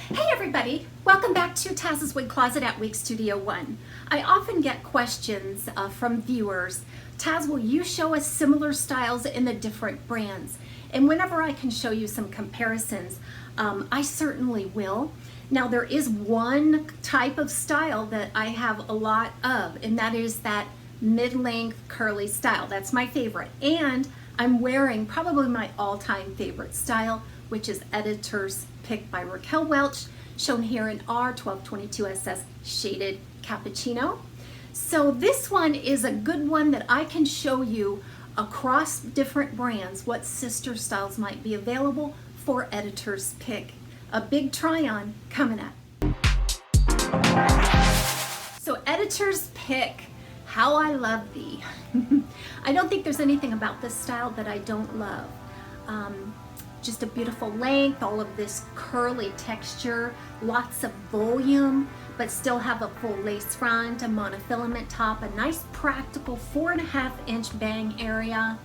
Hey everybody, welcome back to TAZ's Wig Closet at Wig Studio One. I often get questions from viewers. Taz, will you show us similar styles in the different brands? And whenever I can show you some comparisons, I certainly will. Now there is one type of style that I have a lot of, and that is that mid-length curly style. That's my favorite. And I'm wearing probably my all-time favorite style, which is Editor's Pick by Raquel Welch, shown here in R1222SS Shaded Cappuccino. So this one is a good one that I can show you across different brands what sister styles might be available for Editor's Pick. A big try-on coming up. So Editor's Pick, how I love thee. I don't think there's anything about this style that I don't love. Just a beautiful length, all of this curly texture, lots of volume, but still have a full lace front, a monofilament top, a nice practical 4.5-inch bang area.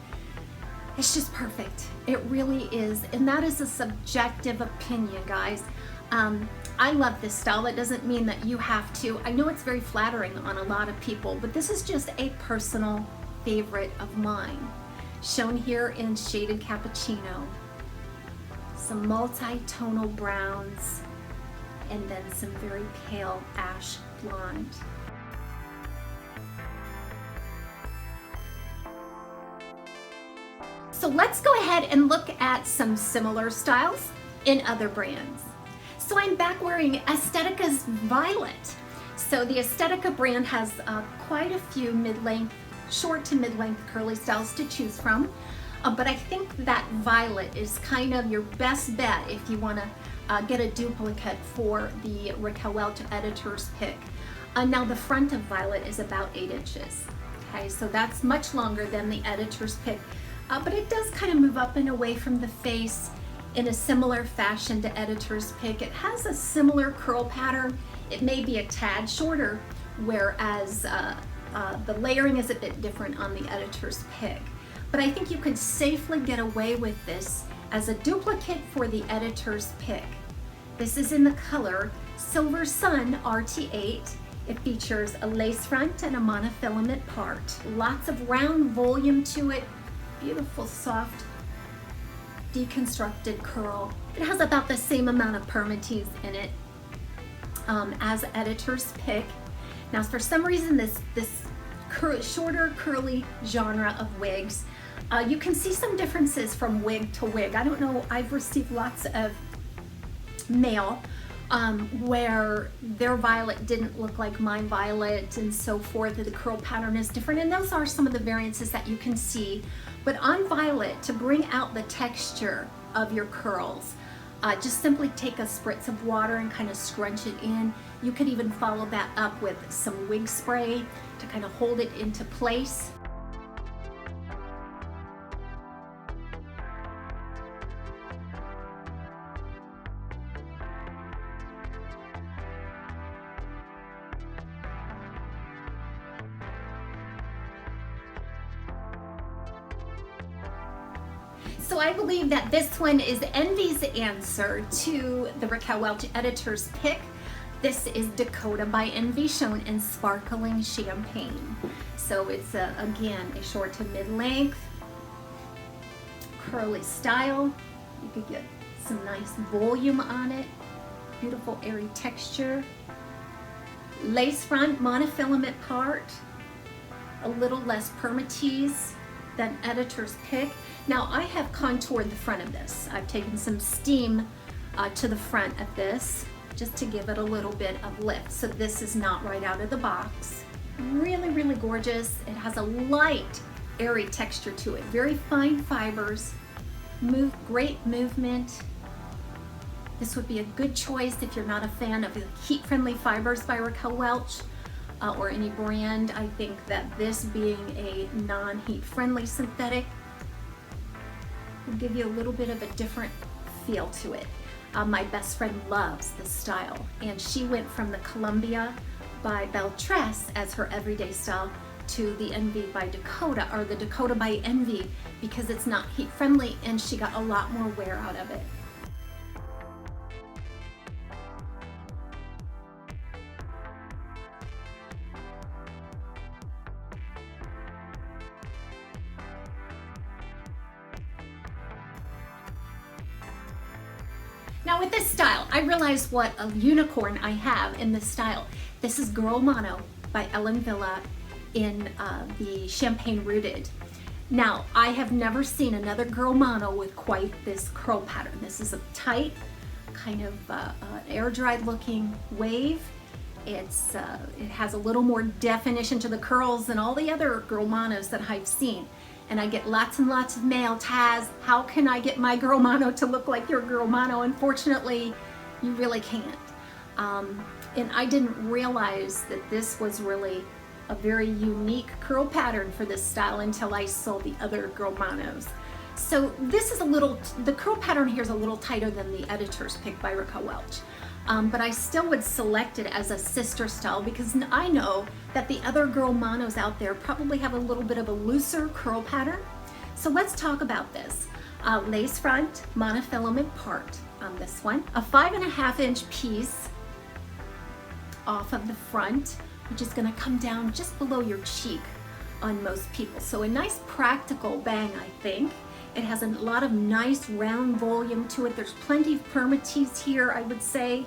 It's just perfect. It really is. And that is a subjective opinion, guys. I love this style. That doesn't mean that you have to. I know it's very flattering on a lot of people, but this is just a personal favorite of mine. Shown here in Shaded Cappuccino. Some multi-tonal browns, and then some very pale ash blonde. So let's go ahead and look at some similar styles in other brands. So I'm back wearing Aesthetica's Violet. So the Aesthetica brand has quite a few mid-length, short to mid-length curly styles to choose from. But I think that Violet is kind of your best bet if you want to get a duplicate for the Raquel Welch Editors Pick. Now the front of Violet is about 8 inches. Okay, so that's much longer than the Editors Pick, but it does kind of move up and away from the face in a similar fashion to Editors Pick. It has a similar curl pattern. It may be a tad shorter, whereas the layering is a bit different on the Editors Pick. But I think you could safely get away with this as a duplicate for the Editor's Pick. This is in the color Silver Sun RT8. It features a lace front and a monofilament part. Lots of round volume to it. Beautiful, soft, deconstructed curl. It has about the same amount of permatease in it as Editor's Pick. Now, for some reason, this shorter curly genre of wigs, you can see some differences from wig to wig. I don't know, I've received lots of mail where their violet didn't look like my violet and so forth, the curl pattern is different, and those are some of the variances that you can see. But on violet, to bring out the texture of your curls, just simply take a spritz of water and kind of scrunch it in. You could even follow that up with some wig spray to kind of hold it into place. So I believe that this one is Envy's answer to the Raquel Welch Editors Pick. This is Dakota by Envy, shown in Sparkling Champagne. So it's, again, a short to mid-length, curly style. You could get some nice volume on it. Beautiful airy texture. Lace front, monofilament part. A little less permatease than Editor's Pick. Now I have contoured the front of this. I've taken some steam to the front of this just to give it a little bit of lift. So this is not right out of the box. Really, really gorgeous. It has a light, airy texture to it. Very fine fibers, great movement. This would be a good choice if you're not a fan of the heat-friendly fibers by Raquel Welch or any brand. I think that this being a non-heat friendly synthetic will give you a little bit of a different feel to it. My best friend loves this style, and she went from the Columbia by Belle Tress as her everyday style to the Envy by Dakota, or the Dakota by Envy, because it's not heat friendly and she got a lot more wear out of it. Now with this style, I realized what a unicorn I have in this style. This is Girl Mono by Ellen Villa in the Champagne Rooted. Now, I have never seen another Girl Mono with quite this curl pattern. This is a tight, kind of air dried looking wave. It has a little more definition to the curls than all the other Girl Monos that I've seen. And I get lots and lots of mail, Taz, how can I get my Girl Mono to look like your Girl Mono? Unfortunately, you really can't. And I didn't realize that this was really a very unique curl pattern for this style until I saw the other Girl Monos. So this is the curl pattern here is a little tighter than the Editor's Pick by Raquel Welch. But I still would select it as a sister style because I know that the other Girl Monos out there probably have a little bit of a looser curl pattern. So let's talk about this. Lace front, monofilament part on this one. A 5.5 inch piece off of the front, which is going to come down just below your cheek on most people. So a nice practical bang, I think. It has a lot of nice round volume to it. There's plenty of permatease here, I would say,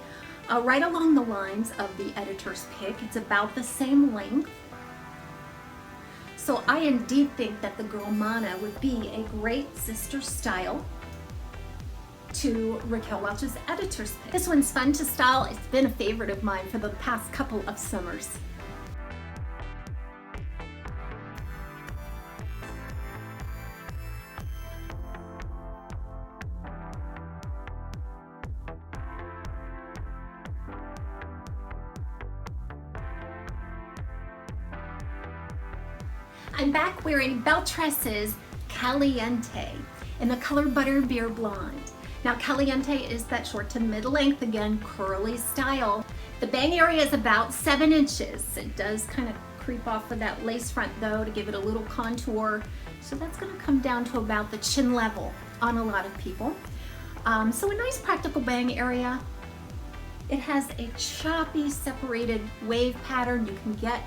right along the lines of the Editor's Pick. It's about the same length. So I indeed think that the Girl Mono would be a great sister style to Raquel Welch's Editor's Pick. This one's fun to style. It's been a favorite of mine for the past couple of summers. I'm back wearing Belle Tress's Caliente in the color Butterbeer Blonde. Now Caliente is that short to mid-length, again, curly style. The bang area is about 7 inches. It does kind of creep off of that lace front though to give it a little contour. So that's gonna come down to about the chin level on a lot of people. So a nice practical bang area. It has a choppy separated wave pattern. You can get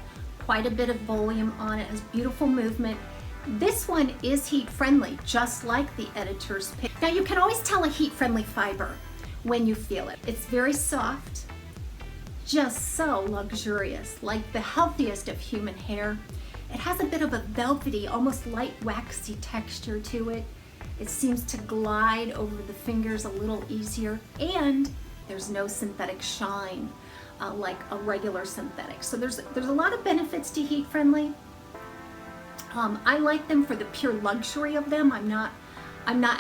quite a bit of volume on it. It has beautiful movement. This one is heat friendly, just like the Editor's Pick. Now you can always tell a heat friendly fiber when you feel it. It's very soft, just so luxurious, like the healthiest of human hair. It has a bit of a velvety, almost light waxy texture to it. It seems to glide over the fingers a little easier, and there's no synthetic shine like a regular synthetic. So there's a lot of benefits to heat friendly. I like them for the pure luxury of them. I'm not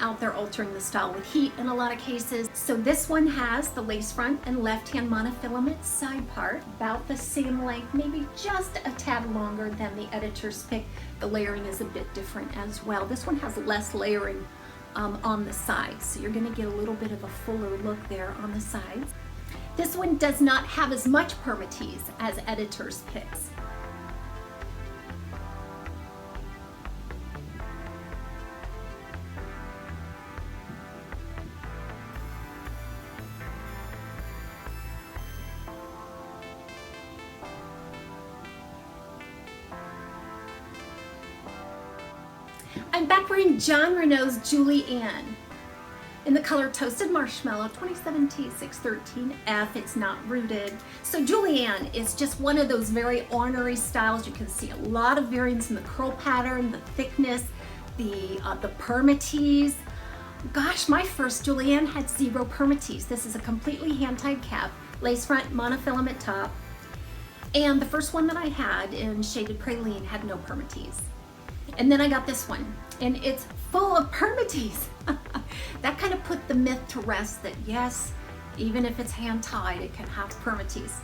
out there altering the style with heat in a lot of cases. So this one has the lace front and left hand monofilament side part, about the same length, maybe just a tad longer than the Editor's Pick. The layering is a bit different as well. This one has less layering on the sides, so you're gonna get a little bit of a fuller look there on the sides. This one does not have as much permatease as Editor's Picks. I'm back wearing Jon Renau's Julianne in the color Toasted Marshmallow 2017-613F. It's not rooted. So Julianne is just one of those very ornery styles. You can see a lot of variance in the curl pattern, the thickness, the permatease. Gosh, my first Julianne had 0 permatease. This is a completely hand-tied cap, lace front, monofilament top. And the first one that I had in Shaded Praline had no permatease. And then I got this one, and it's full of permatease. That kind of put the myth to rest that yes, even if it's hand-tied, it can have permatease.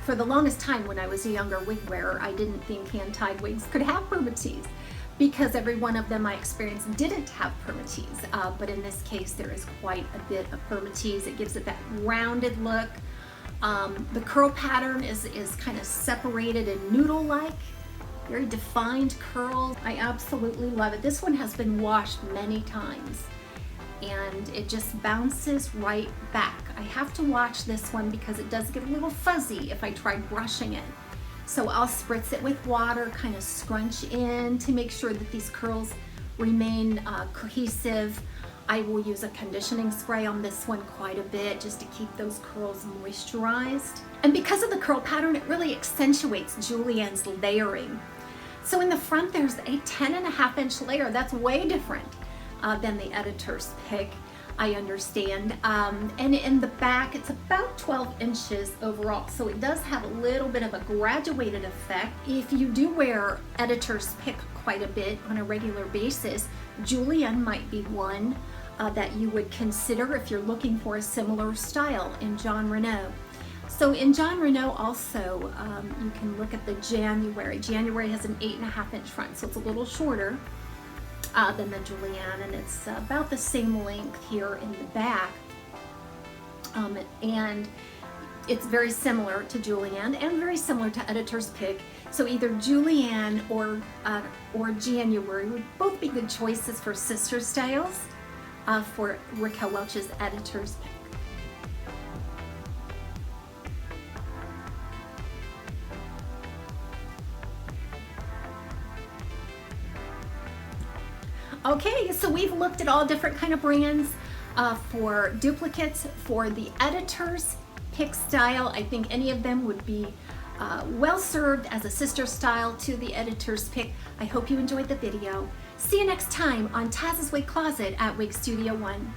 For the longest time when I was a younger wig wearer, I didn't think hand-tied wigs could have permatease because every one of them I experienced didn't have permatease. But in this case, there is quite a bit of permatease. It gives it that rounded look. The curl pattern is kind of separated and noodle-like. Very defined curls. I absolutely love it. This one has been washed many times and it just bounces right back. I have to watch this one because it does get a little fuzzy if I try brushing it. So I'll spritz it with water, kind of scrunch in to make sure that these curls remain cohesive. I will use a conditioning spray on this one quite a bit just to keep those curls moisturized. And because of the curl pattern, it really accentuates Julianne's layering. So in the front, there's a 10.5-inch layer. That's way different than the Editor's Pick, I understand. And in the back, it's about 12 inches overall. So it does have a little bit of a graduated effect. If you do wear Editor's Pick quite a bit on a regular basis, Julianne might be one that you would consider if you're looking for a similar style in Jon Renau. So in Jon Renau also, you can look at the January. January has an 8.5-inch front, so it's a little shorter than the Julianne, and it's about the same length here in the back. And it's very similar to Julianne and very similar to Editor's Pick. So either Julianne or January would both be good choices for sister styles for Raquel Welch's Editor's Pick. Okay, so we've looked at all different kind of brands for duplicates for the Editor's Pick style. I think any of them would be well served as a sister style to the Editor's Pick. I hope you enjoyed the video. See you next time on TAZ's Wig Closet at Wig Studio One.